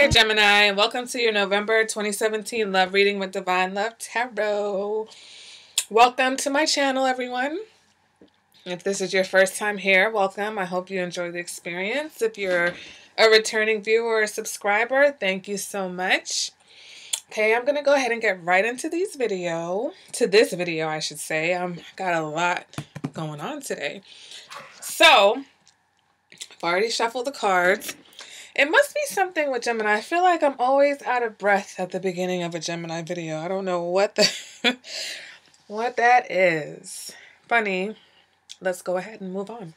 Hi Gemini, and welcome to your November 2017 Love Reading with Divine Love Tarot. Welcome to my channel, everyone. If this is your first time here, welcome. I hope you enjoy the experience. If you're a returning viewer or a subscriber, thank you so much. Okay, I'm going to go ahead and get right into this video, I should say. Got a lot going on today. So, I've already shuffled the cards. It must be something with Gemini. I feel like I'm always out of breath at the beginning of a Gemini video. I don't know what what that is. Funny. Let's go ahead and move on.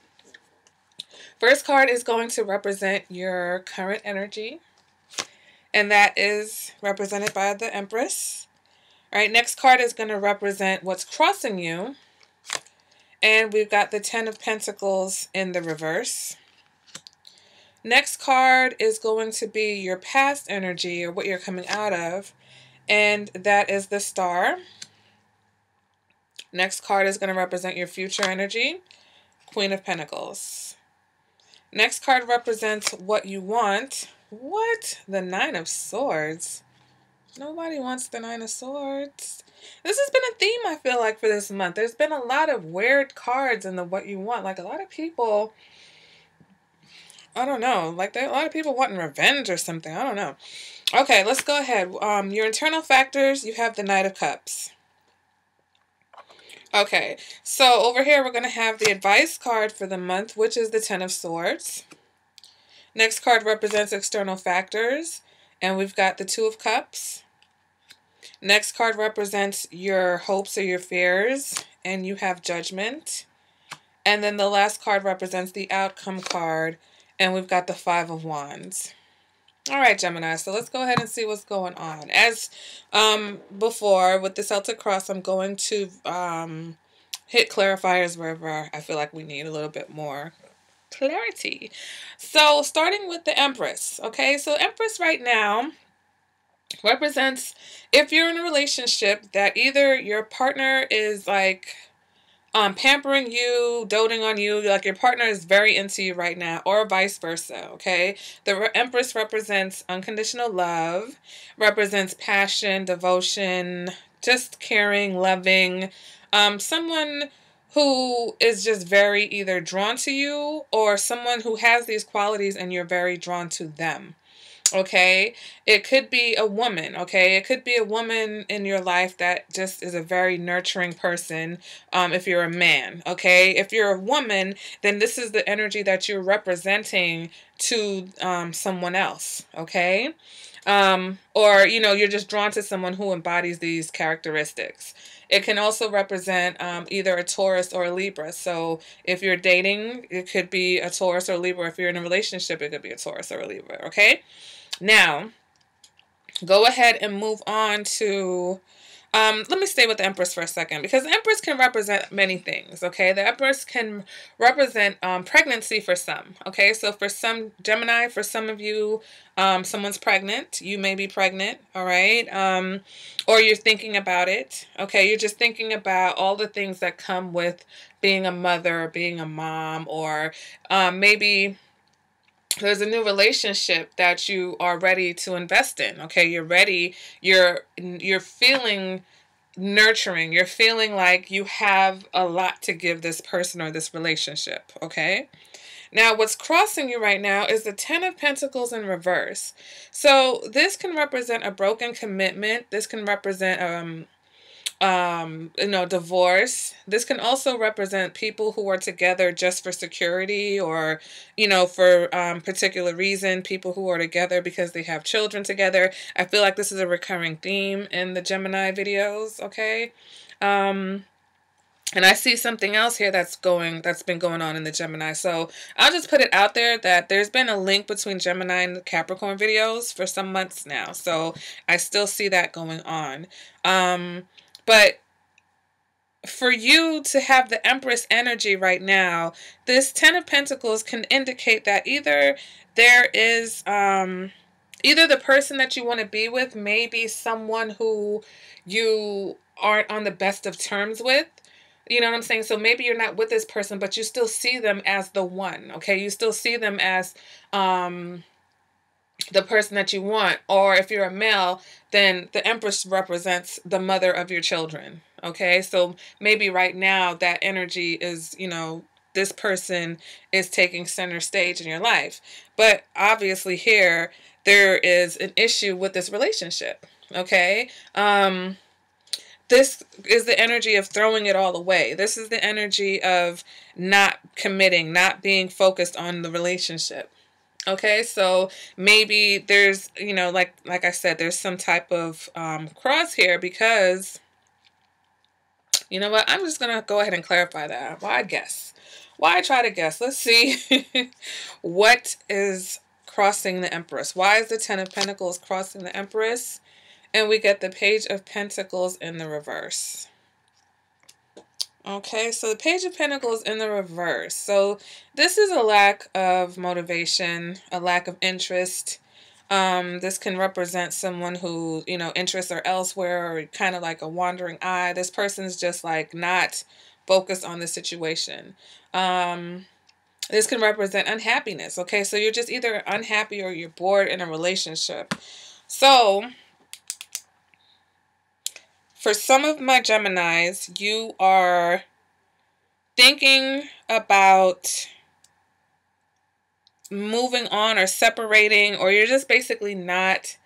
First card is going to represent your current energy, and that is represented by the Empress. All right, next card is going to represent what's crossing you, and we've got the Ten of Pentacles in the reverse. Next card is going to be your past energy, or what you're coming out of, and that is the Star. Next card is going to represent your future energy, Queen of Pentacles. Next card represents what you want. What? The Nine of Swords. Nobody wants the Nine of Swords. This has been a theme, I feel like, for this month. There's been a lot of weird cards in the what you want. Like, a lot of people, I don't know, like a lot of people wanting revenge or something. I don't know. Okay, let's go ahead. Your internal factors, you have the Knight of Cups. Okay, so over here we're going to have the advice card for the month, which is the Ten of Swords. Next card represents external factors, and we've got the Two of Cups. Next card represents your hopes or your fears, and you have Judgment. And then the last card represents the outcome card, and we've got the Five of Wands. All right, Gemini, so let's go ahead and see what's going on. As before, with the Celtic Cross, I'm going to hit clarifiers wherever I feel like we need a little bit more clarity. So starting with the Empress, okay? So Empress right now represents, if you're in a relationship, that either your partner is like pampering you, doting on you, like your partner is very into you right now, or vice versa, okay? The Empress represents unconditional love, represents passion, devotion, just caring, loving, someone who is just very either drawn to you, or someone who has these qualities and you're very drawn to them. Okay, it could be a woman, okay? It could be a woman in your life that just is a very nurturing person, if you're a man, okay? If you're a woman, then this is the energy that you're representing to someone else, okay? Or, you know, you're just drawn to someone who embodies these characteristics. It can also represent either a Taurus or a Libra. So if you're dating, it could be a Taurus or a Libra. If you're in a relationship, it could be a Taurus or a Libra, okay? Now, go ahead and move on to, let me stay with the Empress for a second, because the Empress can represent many things, okay? The Empress can represent pregnancy for some, okay? So for some, Gemini, for some of you, someone's pregnant. You may be pregnant, all right? Or you're thinking about it, okay? You're just thinking about all the things that come with being a mother, being a mom, or maybe there's a new relationship that you are ready to invest in, okay? You're ready, you're feeling nurturing, you're feeling like you have a lot to give this person or this relationship, okay? Now, what's crossing you right now is the Ten of Pentacles in reverse. So this can represent a broken commitment. This can represent you know, divorce. This can also represent people who are together just for security, or, you know, for particular reason, people who are together because they have children together. I feel like this is a recurring theme in the Gemini videos, okay? And I see something else here that's been going on in the Gemini. So I'll just put it out there that there's been a link between Gemini and the Capricorn videos for some months now. So I still see that going on. But for you to have the Empress energy right now, this Ten of Pentacles can indicate that either there is, either the person that you want to be with may be someone who you aren't on the best of terms with. You know what I'm saying? So maybe you're not with this person, but you still see them as the one, okay? You still see them as, the person that you want. Or if you're a male, then the Empress represents the mother of your children. Okay, so maybe right now that energy is, this person is taking center stage in your life. But obviously here, there is an issue with this relationship. Okay, this is the energy of throwing it all away. This is the energy of not committing, not being focused on the relationship. Okay, so maybe there's, like I said, there's some type of cross here because, you know what, I'm just going to go ahead and clarify that. Why guess? Why try to guess? Let's see what is crossing the Empress. Why is the Ten of Pentacles crossing the Empress? And we get the Page of Pentacles in the reverse. Okay, so the Page of Pentacles in the reverse. So this is a lack of motivation, a lack of interest. This can represent someone who, interests are elsewhere, or kind of like a wandering eye. This person's just like not focused on the situation. This can represent unhappiness. Okay, so you're just either unhappy or you're bored in a relationship. So for some of my Geminis, you are thinking about moving on or separating, or you're just basically not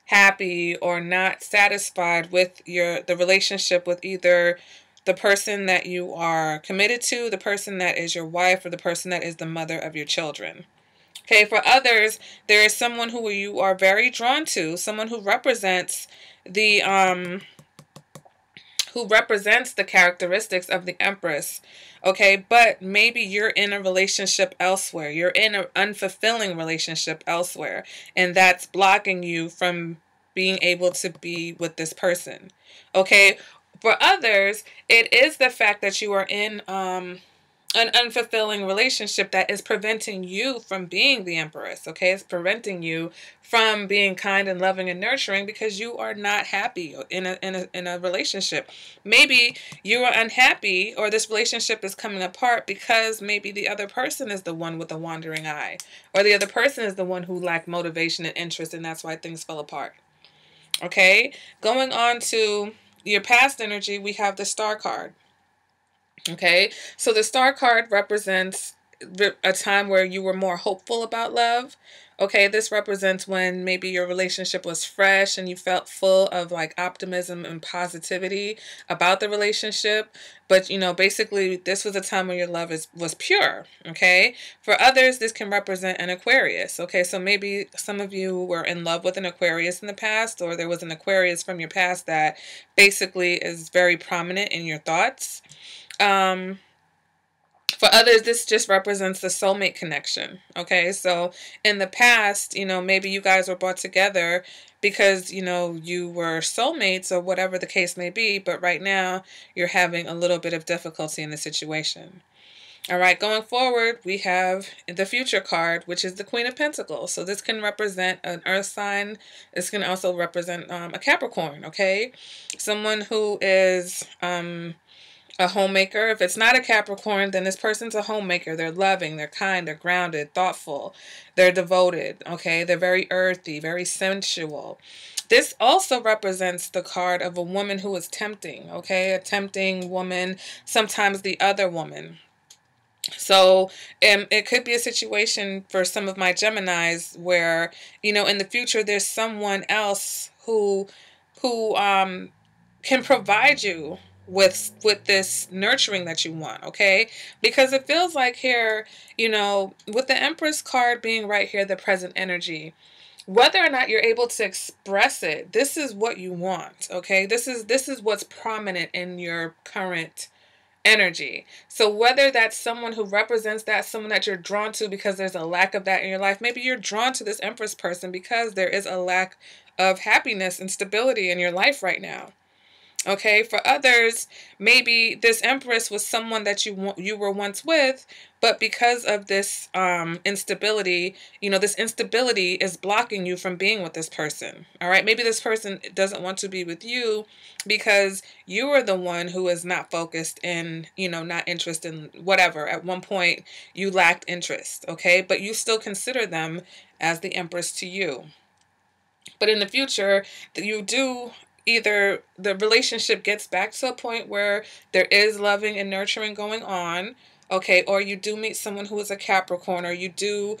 happy or not satisfied with the relationship with either the person that you are committed to, the person that is your wife, or the person that is the mother of your children. Okay, for others, there is someone who you are very drawn to, someone who represents the characteristics of the Empress. Okay, but maybe you're in a relationship elsewhere. You're in an unfulfilling relationship elsewhere, and that's blocking you from being able to be with this person. Okay, for others, it is the fact that you are in an unfulfilling relationship that is preventing you from being the Empress. Okay, it's preventing you from being kind and loving and nurturing because you are not happy in a relationship. Maybe you are unhappy, or this relationship is coming apart because maybe the other person is the one with the wandering eye, or the other person is the one who lacked motivation and interest, and that's why things fell apart. Okay, going on to your past energy, we have the Star card. Okay, so the Star card represents a time where you were more hopeful about love. Okay, this represents when maybe your relationship was fresh and you felt full of like optimism and positivity about the relationship. But, basically this was a time when your love was pure. Okay, for others, this can represent an Aquarius. Okay, so maybe some of you were in love with an Aquarius in the past, or there was an Aquarius from your past that basically is very prominent in your thoughts. For others, this just represents the soulmate connection. Okay, so in the past, maybe you guys were brought together because, you were soulmates or whatever the case may be, but right now you're having a little bit of difficulty in the situation. All right, going forward, we have the Future card, which is the Queen of Pentacles. So this can represent an earth sign. This can also represent a Capricorn, okay? Someone who is a homemaker. If it's not a Capricorn, then this person's a homemaker. They're loving, they're kind, they're grounded, thoughtful, they're devoted, okay? They're very earthy, very sensual. This also represents the card of a woman who is tempting, okay? A tempting woman, sometimes the other woman. So it could be a situation for some of my Geminis where, in the future, there's someone else who can provide you with this nurturing that you want, okay? Because it feels like here, with the Empress card being right here, the present energy, whether or not you're able to express it, this is what you want, okay? This is what's prominent in your current energy. So whether that's someone who represents that, someone that you're drawn to because there's a lack of that in your life, maybe you're drawn to this Empress person because there is a lack of happiness and stability in your life right now. Okay, for others, maybe this Empress was someone that you were once with, but because of this instability, this instability is blocking you from being with this person. All right, maybe this person doesn't want to be with you because you are the one who is not focused and, not interested in whatever. At one point, you lacked interest, okay? But you still consider them as the Empress to you. But in the future, you do either the relationship gets back to a point where there is loving and nurturing going on, okay, or you do meet someone who is a Capricorn, or you do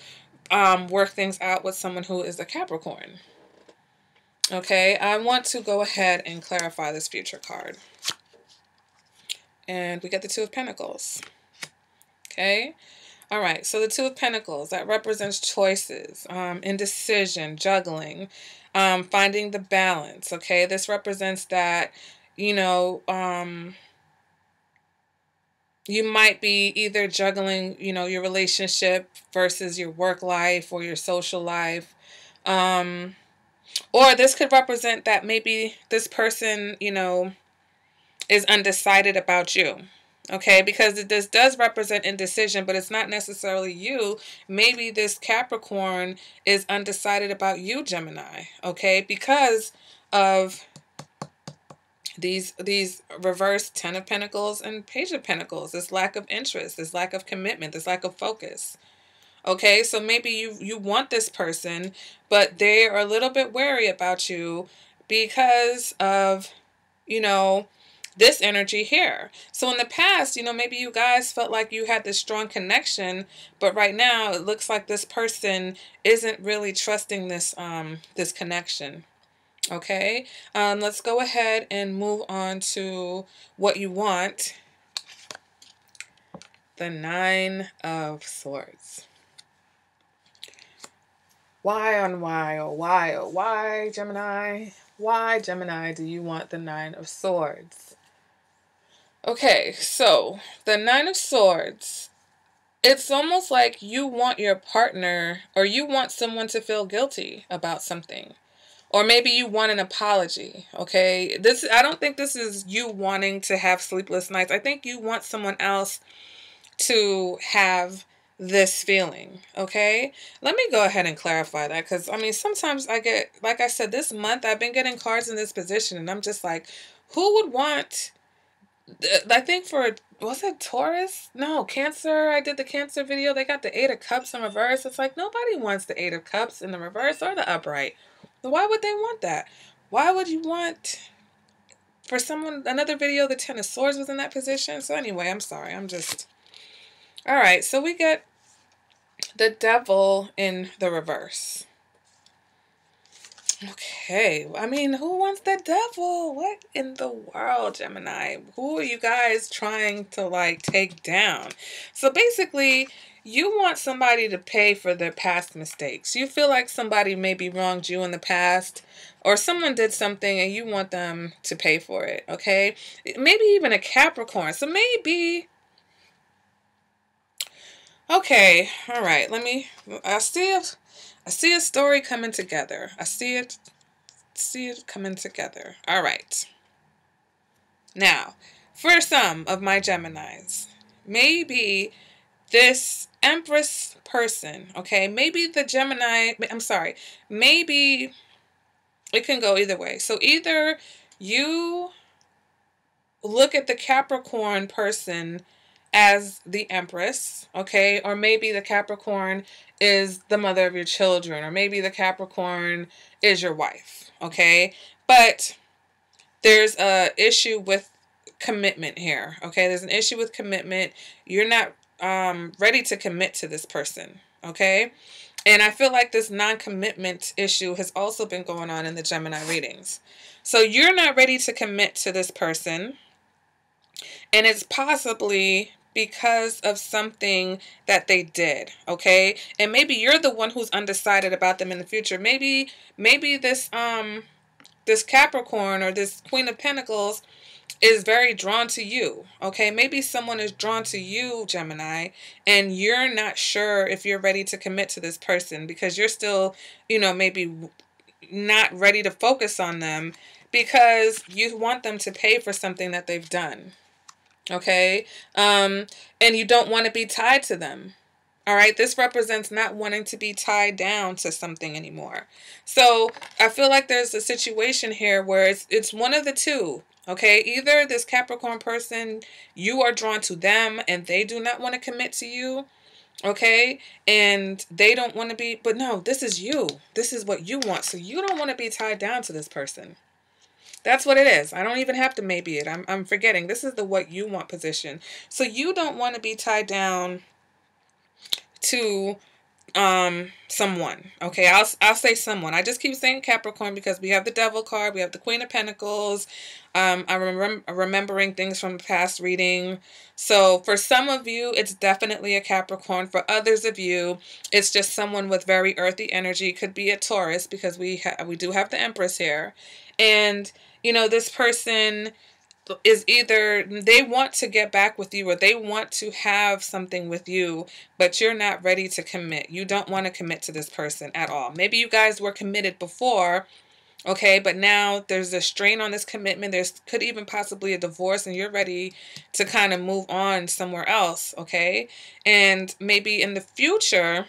work things out with someone who is a Capricorn. Okay, I want to go ahead and clarify this future card. And we get the Two of Pentacles. Okay. All right, so the Two of Pentacles, that represents choices, indecision, juggling, finding the balance, okay? This represents that, you might be either juggling, your relationship versus your work life or your social life. Or this could represent that maybe this person, is undecided about you. Okay, because this does represent indecision, but it's not necessarily you. Maybe this Capricorn is undecided about you, Gemini. Okay, because of these reverse Ten of Pentacles and Page of Pentacles. This lack of interest, this lack of commitment, this lack of focus. Okay, so maybe you want this person, but they are a little bit wary about you because of, this energy here. So in the past, maybe you guys felt like you had this strong connection, but right now it looks like this person isn't really trusting this this connection. Okay, let's go ahead and move on to what you want. The Nine of Swords. Why on why, oh why, oh why, Gemini? Why, Gemini, do you want the Nine of Swords? Okay, so the Nine of Swords, it's almost like you want your partner, or you want someone to feel guilty about something. Or maybe you want an apology, okay? I don't think this is you wanting to have sleepless nights. I think you want someone else to have this feeling, okay? Let me go ahead and clarify that, because, sometimes I get, like I said, this month I've been getting cards in this position, and I'm just like, who would want... I think was it Taurus? No, Cancer. I did the Cancer video. They got the Eight of Cups in reverse. It's like nobody wants the Eight of Cups in the reverse or the upright. So why would they want that? Why would you want, for another video, the Ten of Swords was in that position? So anyway, I'm sorry. All right, so we get the Devil in the reverse. Okay, who wants the devil? What in the world, Gemini? Who are you guys trying to, take down? So basically, you want somebody to pay for their past mistakes. You feel like somebody maybe wronged you in the past, or someone did something and you want them to pay for it, okay? Maybe even a Capricorn. So maybe... Okay, all right, I see a story coming together. I see it coming together. All right. Now, for some of my Geminis, maybe this Empress person, okay, maybe the Gemini, maybe it can go either way. So either you look at the Capricorn person as the Empress, okay? Or maybe the Capricorn is the mother of your children, or maybe the Capricorn is your wife, okay? But there's a issue with commitment here, okay? There's an issue with commitment. You're not ready to commit to this person, okay? And I feel like this non-commitment issue has also been going on in the Gemini readings. So you're not ready to commit to this person, and it's possibly because of something that they did, okay? And maybe you're the one who's undecided about them in the future. Maybe this this Capricorn or this Queen of Pentacles is very drawn to you, okay? Maybe someone is drawn to you, Gemini, and you're not sure if you're ready to commit to this person because you're still, maybe not ready to focus on them because you want them to pay for something that they've done. Okay? And you don't want to be tied to them. All right? This represents not wanting to be tied down to something anymore. So I feel like there's a situation here where it's one of the two. Okay? Either this Capricorn person, you are drawn to them and they do not want to commit to you. Okay? And they don't want to be, but no, this is you. This is what you want. So you don't want to be tied down to this person. That's what it is. I don't even have to maybe it. I'm forgetting. This is the what you want position. So you don't want to be tied down to someone. Okay, I'll say someone. I just keep saying Capricorn because we have the Devil card, we have the Queen of Pentacles. I'm remembering things from the past reading. So for some of you, it's definitely a Capricorn. For others of you, it's just someone with very earthy energy. Could be a Taurus because we do have the Empress here. And you know, this person is either they want to get back with you or they want to have something with you, but you're not ready to commit. You don't want to commit to this person at all. Maybe you guys were committed before, okay, but now there's a strain on this commitment. There's could even possibly a divorce and you're ready to kind of move on somewhere else, okay? And maybe in the future,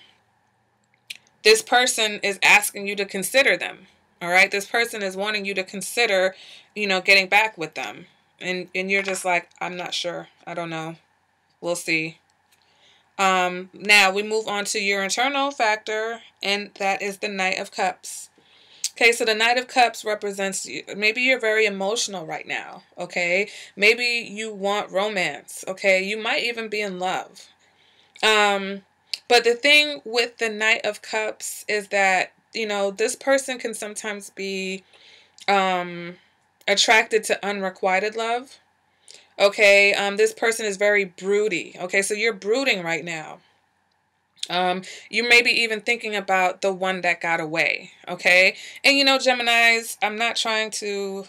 this person is asking you to consider them. All right, this person is wanting you to consider, you know, getting back with them. And you're just like, I'm not sure. I don't know. We'll see. Now we move on to your internal factor, and that is the Knight of Cups. Okay, so the Knight of Cups represents, maybe you're very emotional right now, okay? Maybe you want romance, okay? You might even be in love. But the thing with the Knight of Cups is that, you know, this person can sometimes be attracted to unrequited love. Okay, this person is very broody. Okay, so you're brooding right now. You may be even thinking about the one that got away. Okay, and you know, Geminis, I'm not trying to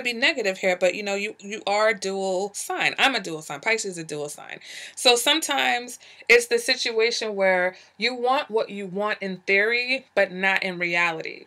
be negative here, but you know, you are a dual sign. I'm a dual sign. Pisces is a dual sign. So sometimes it's the situation where you want what you want in theory, but not in reality.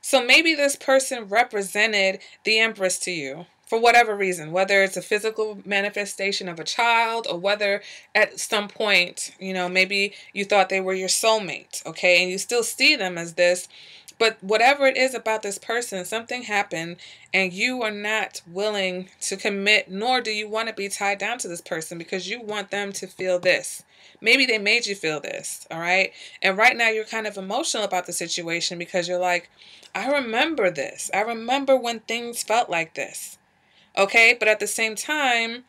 So maybe this person represented the Empress to you for whatever reason, whether it's a physical manifestation of a child or whether at some point, you know, maybe you thought they were your soulmate, okay, and you still see them as this. But whatever it is about this person, something happened and you are not willing to commit, nor do you want to be tied down to this person because you want them to feel this. Maybe they made you feel this, all right? And right now you're kind of emotional about the situation because you're like, I remember this. I remember when things felt like this, okay? But at the same time,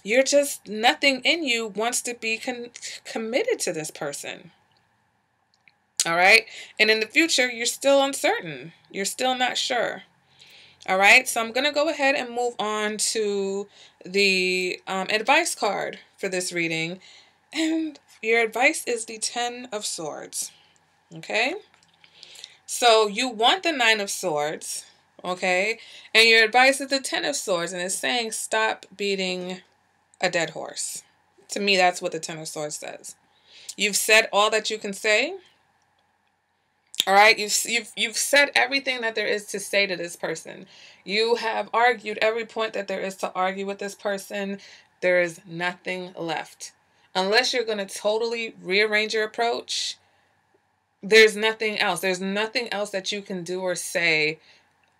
you're just, nothing in you wants to be committed to this person. All right. And in the future, you're still uncertain. You're still not sure. All right. So I'm going to go ahead and move on to the advice card for this reading. And your advice is the 10 of Swords. Okay. So you want the 9 of Swords. Okay. And your advice is the 10 of Swords. And it's saying stop beating a dead horse. To me, that's what the 10 of Swords says. You've said all that you can say. All right, you've said everything that there is to say to this person. You have argued every point that there is to argue with this person. There is nothing left. Unless you're going to totally rearrange your approach, there's nothing else. There's nothing else that you can do or say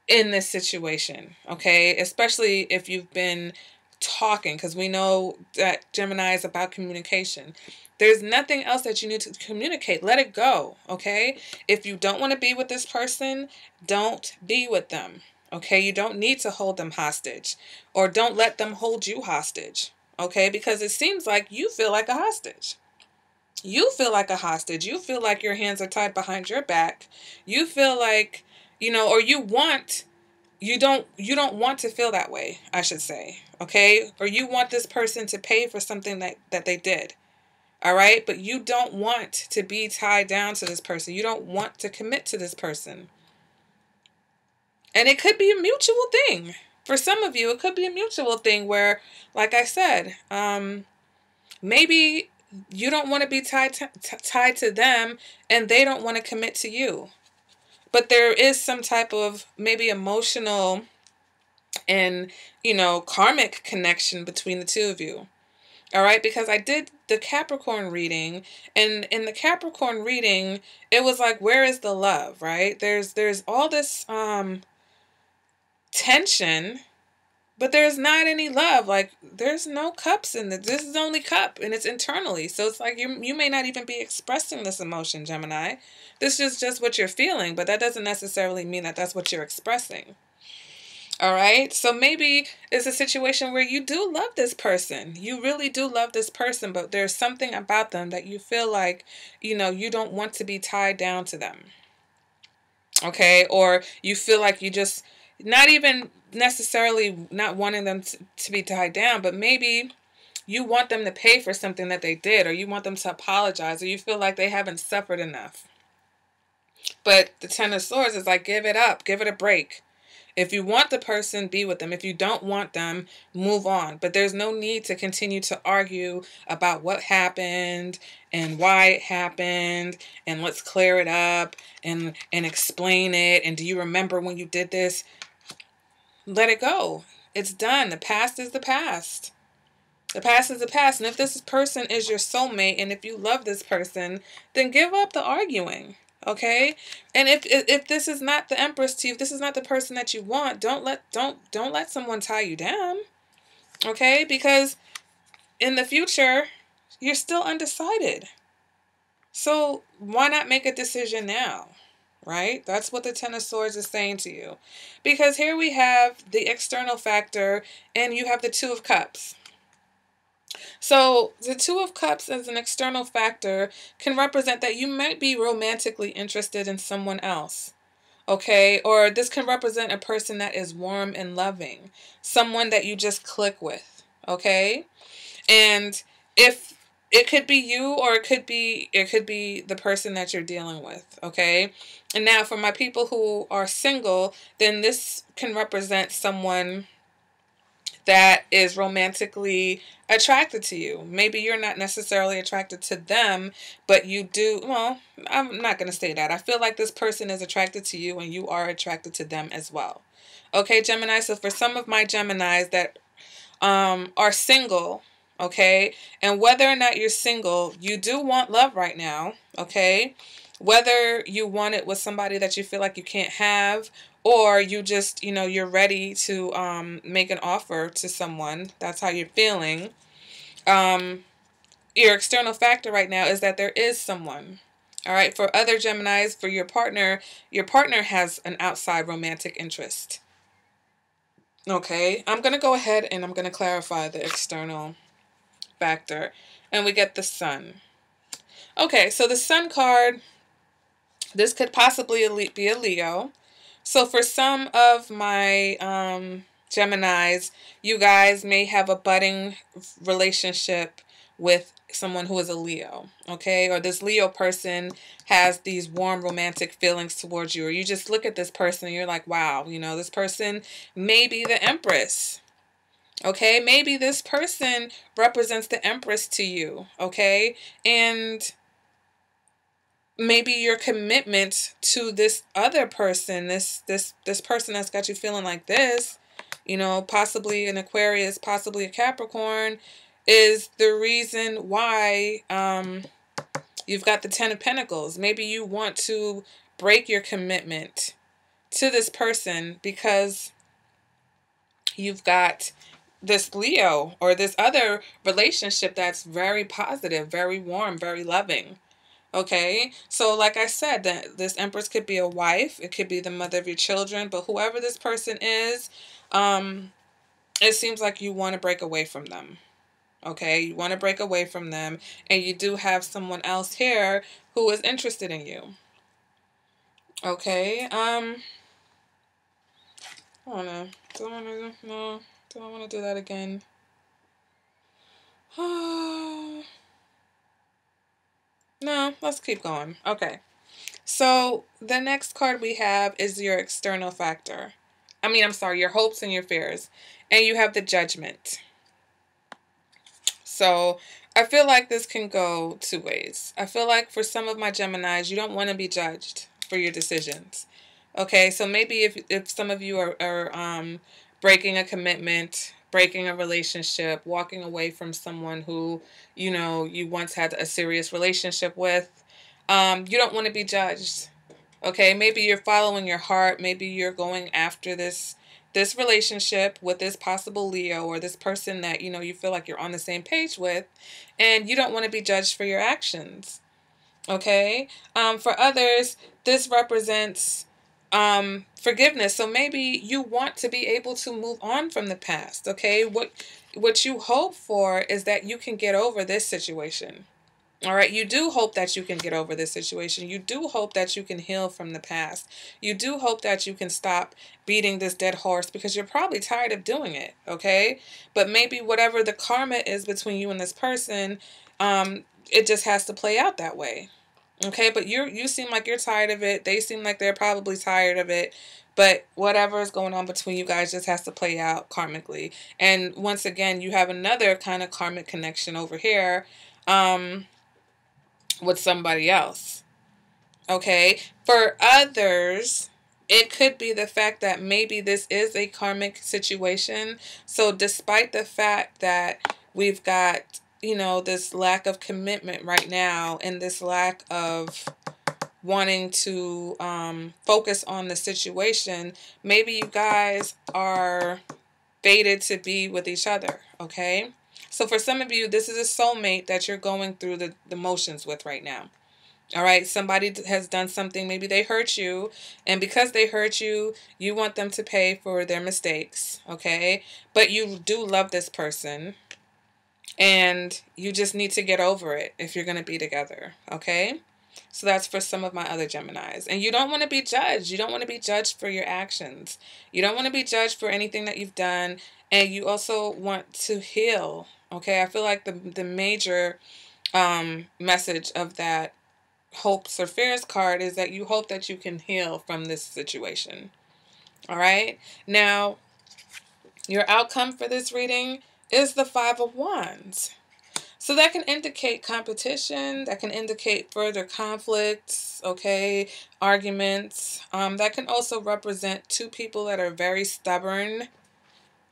in this situation, okay? Especially if you've been talking, because we know that Gemini is about communication. There's nothing else that you need to communicate. Let it go, okay? If you don't want to be with this person, don't be with them, okay? You don't need to hold them hostage, or don't let them hold you hostage, okay? Because it seems like you feel like a hostage. You feel like a hostage. You feel like your hands are tied behind your back. You feel like, you know, or you don't want to feel that way, I should say, okay? Or you want this person to pay for something that they did. All right, but you don't want to be tied down to this person. You don't want to commit to this person. And it could be a mutual thing. For some of you, it could be a mutual thing where, like I said, maybe you don't want to be tied to them and they don't want to commit to you. But there is some type of maybe emotional and, karmic connection between the two of you. All right, because I did the Capricorn reading, and in the Capricorn reading, it was like, where is the love, right? There's all this tension, but there's not any love. Like, there's no cups in this. This is only cup, and it's internally. So it's like you may not even be expressing this emotion, Gemini. This is just what you're feeling, but that doesn't necessarily mean that that's what you're expressing. All right. So maybe it's a situation where you do love this person. You really do love this person, but there's something about them that you feel like, you don't want to be tied down to them. Okay. Or you feel like you just, not even necessarily not wanting them to be tied down, but maybe you want them to pay for something that they did, or you want them to apologize, or you feel like they haven't suffered enough. But the Ten of Swords is like, give it up, give it a break. If you want the person, be with them. If you don't want them, move on. But there's no need to continue to argue about what happened and why it happened, and let's clear it up and explain it. And do you remember when you did this? Let it go. It's done. The past is the past. The past is the past. And if this person is your soulmate, and if you love this person, then give up the arguing. Okay? And if this is not the Empress to you, if this is not the person that you want, don't let someone tie you down. Okay? Because in the future, you're still undecided. So why not make a decision now? Right? That's what the Ten of Swords is saying to you. Because here we have the external factor, and you have the Two of Cups. So the Two of Cups as an external factor can represent that you might be romantically interested in someone else. Okay? Or this can represent a person that is warm and loving. Someone that you just click with. Okay? And if it could be you, or it could be the person that you're dealing with. Okay? And now for my people who are single, then this can represent someone that is romantically attracted to you. Maybe you're not necessarily attracted to them, but you do. Well, I'm not going to say that. I feel like this person is attracted to you, and you are attracted to them as well. Okay, Gemini. So for some of my Geminis that are single, okay, and whether or not you're single, you do want love right now. Okay, whether you want it with somebody that you feel like you can't have, or you just, you're ready to make an offer to someone. That's how you're feeling. Your external factor right now is that there is someone. All right. For other Geminis, for your partner has an outside romantic interest. Okay. I'm going to go ahead and I'm going to clarify the external factor. And we get the Sun. Okay. So the Sun card, this could possibly be a Leo. So for some of my Geminis, you guys may have a budding relationship with someone who is a Leo, okay? Or this Leo person has these warm romantic feelings towards you, or you just look at this person and you're like, wow, this person may be the Empress, okay? Maybe this person represents the Empress to you, okay? And maybe your commitment to this other person, this person that's got you feeling like this, possibly an Aquarius, possibly a Capricorn, is the reason why you've got the Ten of Pentacles. Maybe you want to break your commitment to this person because you've got this Leo or this other relationship that's very positive, very warm, very loving. Okay, so like I said, that this Empress could be a wife, it could be the mother of your children, but whoever this person is, it seems like you want to break away from them. Okay, you want to break away from them, and you do have someone else here who is interested in you. Okay, I don't know. Don't want to do that again. No, let's keep going. Okay. So the next card we have is your external factor. Your hopes and your fears. And you have the Judgment. So I feel like this can go two ways. I feel like for some of my Geminis, you don't want to be judged for your decisions. Okay, so maybe if some of you are breaking a commitment, breaking a relationship, walking away from someone who, you know, you once had a serious relationship with. You don't want to be judged. Okay, maybe you're following your heart. Maybe you're going after this relationship with this possible Leo or this person that, you know, you feel like you're on the same page with, and you don't want to be judged for your actions. Okay? For others, this represents forgiveness. So maybe you want to be able to move on from the past. Okay? What you hope for is that you can get over this situation. All right, you do hope that you can get over this situation. You do hope that you can heal from the past. You do hope that you can stop beating this dead horse because you're probably tired of doing it, okay? But maybe whatever the karma is between you and this person, it just has to play out that way. Okay, but you seem like you're tired of it. They seem like they're probably tired of it. But whatever is going on between you guys just has to play out karmically. And once again, you have another kind of karmic connection over here. With somebody else. Okay? For others, it could be the fact that maybe this is a karmic situation. So despite the fact that we've got, you know, this lack of commitment right now and this lack of wanting to focus on the situation, maybe you guys are fated to be with each other. Okay? So for some of you, this is a soulmate that you're going through the motions with right now. All right, somebody has done something, maybe they hurt you, and because they hurt you, you want them to pay for their mistakes, okay? But you do love this person, and you just need to get over it if you're going to be together, okay? So that's for some of my other Geminis. And you don't want to be judged. You don't want to be judged for your actions. You don't want to be judged for anything that you've done, and you also want to heal. Okay, I feel like the major message of that hopes or fears card is that you hope that you can heal from this situation. All right. Now, your outcome for this reading is the Five of Wands. So that can indicate competition. That can indicate further conflicts. Okay, arguments. That can also represent two people that are very stubborn.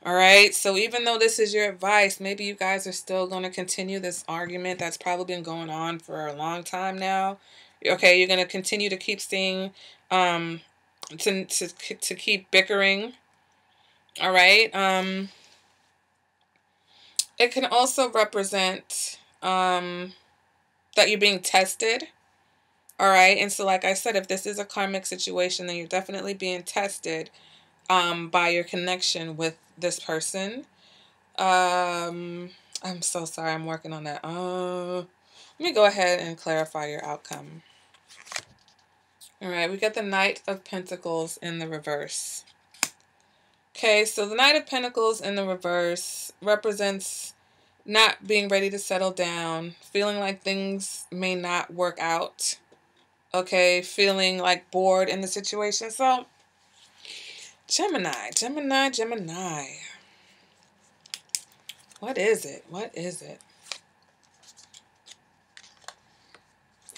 All right, so even though this is your advice, maybe you guys are still going to continue this argument that's probably been going on for a long time now. Okay, you're going to continue to keep seeing, to keep bickering. All right. It can also represent that you're being tested. All right, and so like I said, if this is a karmic situation, then you're definitely being tested by your connection with this person. I'm so sorry. I'm working on that. Let me go ahead and clarify your outcome. All right, we got the Knight of Pentacles in the reverse. Okay, so the Knight of Pentacles in the reverse represents not being ready to settle down, feeling like things may not work out. Okay, feeling like bored in the situation. So, Gemini. What is it? What is it?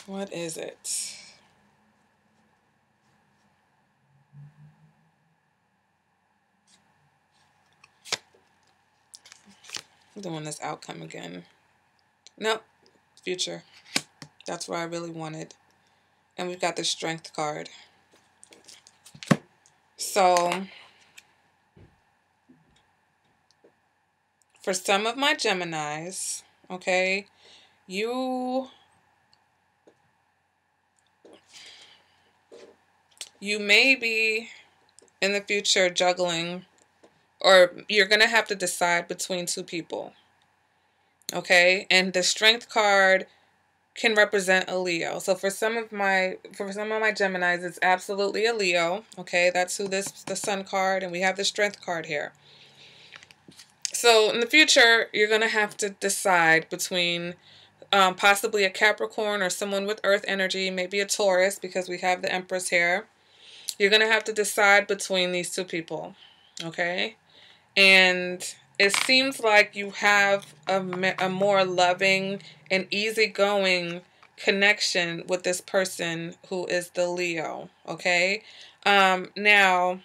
What is it? I'm doing this outcome again. Nope. Future. That's what I really wanted. And we've got the Strength card. So, for some of my Geminis, okay, you may be in the future juggling, or you're going to have to decide between two people. Okay? And the Strength card can represent a Leo. So for some of my Geminis, it's absolutely a Leo. Okay? That's who the Sun card, and we have the Strength card here. So in the future, you're going to have to decide between possibly a Capricorn or someone with Earth energy, maybe a Taurus, because we have the Empress here. You're going to have to decide between these two people, okay? And it seems like you have a more loving and easygoing connection with this person who is the Leo, okay? Now,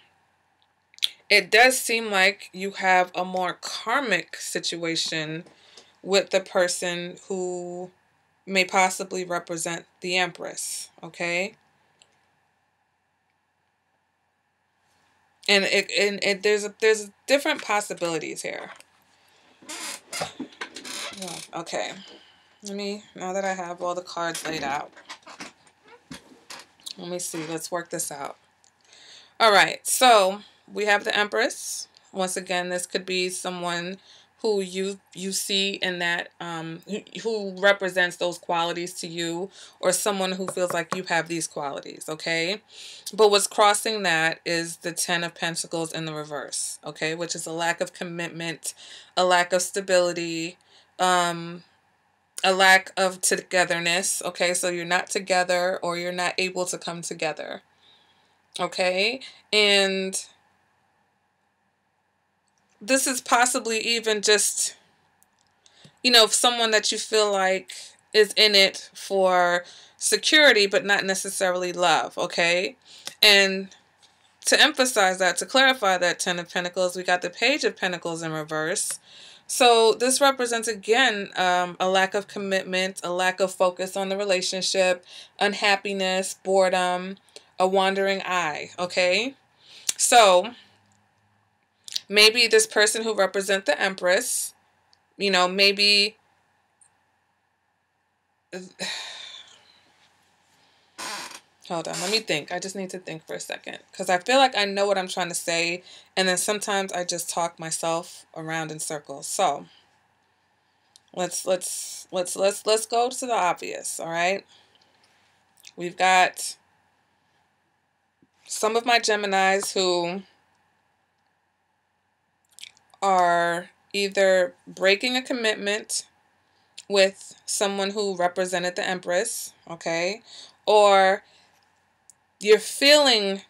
it does seem like you have a more karmic situation with the person who may possibly represent the Empress, okay? And there's different possibilities here. Okay. Now that I have all the cards laid out, let me see. Let's work this out. All right. So we have the Empress. Once again, this could be someone who you see in that, who represents those qualities to you, or someone who feels like you have these qualities, okay? But what's crossing that is the Ten of Pentacles in the reverse, okay? Which is a lack of commitment, a lack of stability, a lack of togetherness, okay? So you're not together, or you're not able to come together, okay? And this is possibly even just, someone that you feel like is in it for security, but not necessarily love, okay? And to emphasize that, to clarify that Ten of Pentacles, we got the Page of Pentacles in reverse. So this represents, again, a lack of commitment, a lack of focus on the relationship, unhappiness, boredom, a wandering eye, okay? So maybe this person who represents the Empress, maybe... Hold on, let me think. I just need to think for a second, because I feel like I know what I'm trying to say, and then sometimes I just talk myself around in circles. So let's go to the obvious. All right, we've got some of my Geminis who are either breaking a commitment with someone who represented the Empress, okay, or you're feeling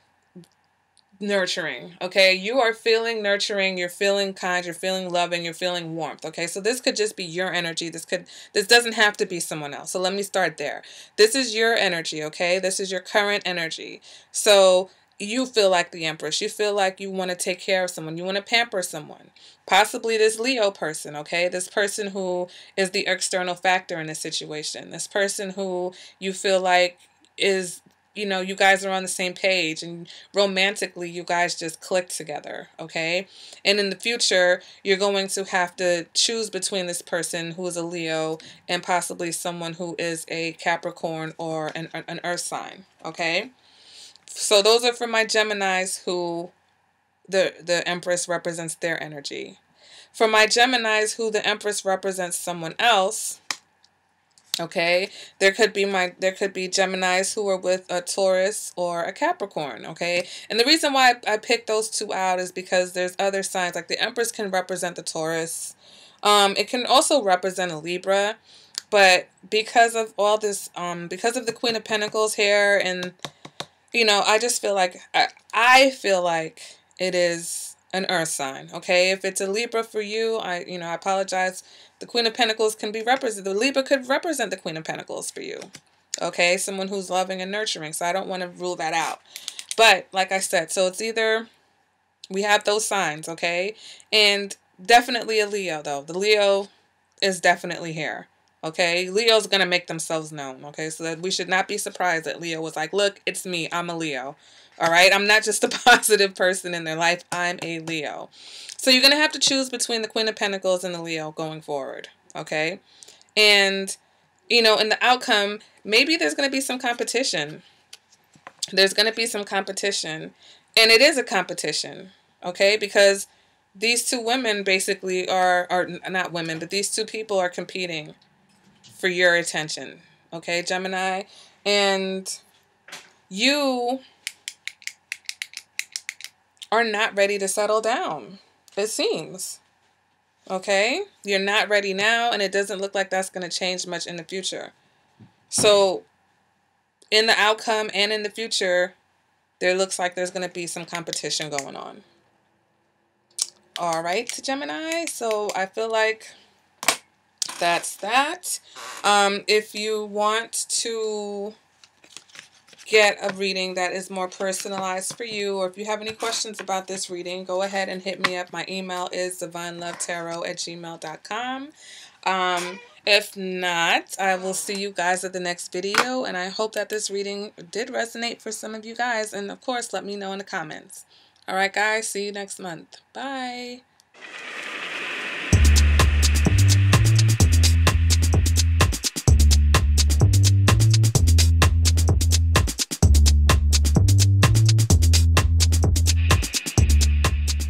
nurturing, okay? You are feeling nurturing, you're feeling kind, you're feeling loving, you're feeling warmth, okay? So this could just be your energy. This doesn't have to be someone else. So let me start there. This is your energy, okay? This is your current energy. So you feel like the Empress. You feel like you want to take care of someone. You want to pamper someone. Possibly this Leo person, okay? This person who is the external factor in this situation. This person who you feel like is, you guys are on the same page, and romantically you guys just click together, okay? And in the future, you're going to have to choose between this person who is a Leo and possibly someone who is a Capricorn or an Earth sign, okay? So those are for my Geminis who the Empress represents their energy. For my Geminis who the Empress represents someone else, okay, there could be Geminis who are with a Taurus or a Capricorn, okay? And the reason why I picked those two out is because there's other signs, like the Empress can represent the Taurus. It can also represent a Libra, but because of all this, because of the Queen of Pentacles here, and, I just feel like, I feel like it is an Earth sign, okay? If it's a Libra for you, I apologize. The Queen of Pentacles can be represented. The Libra could represent the Queen of Pentacles for you, okay? Someone who's loving and nurturing. So I don't want to rule that out. But like I said, so it's either we have those signs, okay? And definitely a Leo, though. The Leo is definitely here, okay? Leo's going to make themselves known, okay? So that we should not be surprised that Leo was like, look, it's me. I'm a Leo. All right? I'm not just a positive person in their life. I'm a Leo. So you're going to have to choose between the Queen of Pentacles and the Leo going forward, okay? And, in the outcome, maybe there's going to be some competition. There's going to be some competition. And it is a competition, okay? Because these two women basically are not women, but these two people are competing for your attention, okay, Gemini? And you are not ready to settle down, it seems. Okay? You're not ready now, and it doesn't look like that's going to change much in the future. So, in the outcome and in the future, there looks like there's going to be some competition going on. All right, Gemini. So, I feel like that's that. If you want to get a reading that is more personalized for you, or if you have any questions about this reading, go ahead and hit me up. My email is divinelovetarot@gmail.com. If not, I will see you guys at the next video, and I hope that this reading did resonate for some of you guys, and of course, let me know in the comments. All right, guys, see you next month. Bye.